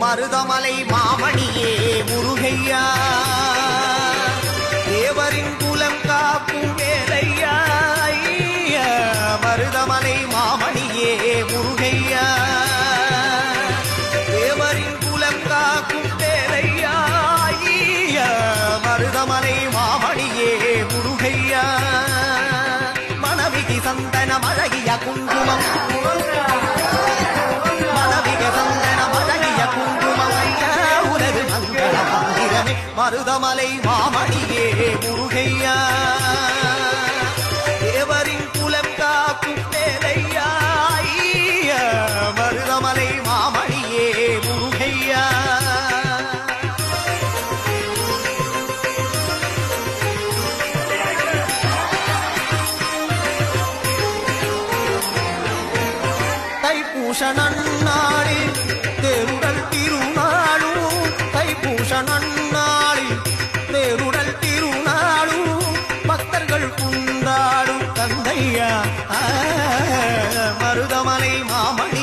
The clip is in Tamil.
மருதமலை மாமணியே முருகையா தேவரின் குலம் காக்கும் வேலையா மருதமலை மாமணியே முருகையா தேவரின் குலம் காக்கும் வேலையா மருதமலை மாமணியே முருகையா மனவிகி சந்தன மழகிய குங்குமம் மருதமலை மாமணியே முருகையா தேவரின் குலம் காக்கும் வேலையா மருதமலை மாமணியே முருகையா தைப்பூச நன்னாளில் தேருடல் திருநாளும் தைப்பூச நன்னாளில் தேருடல் திருநாளும் பக்தர்கள் குந்தாடும் தந்தையா மருதமலை மாமணி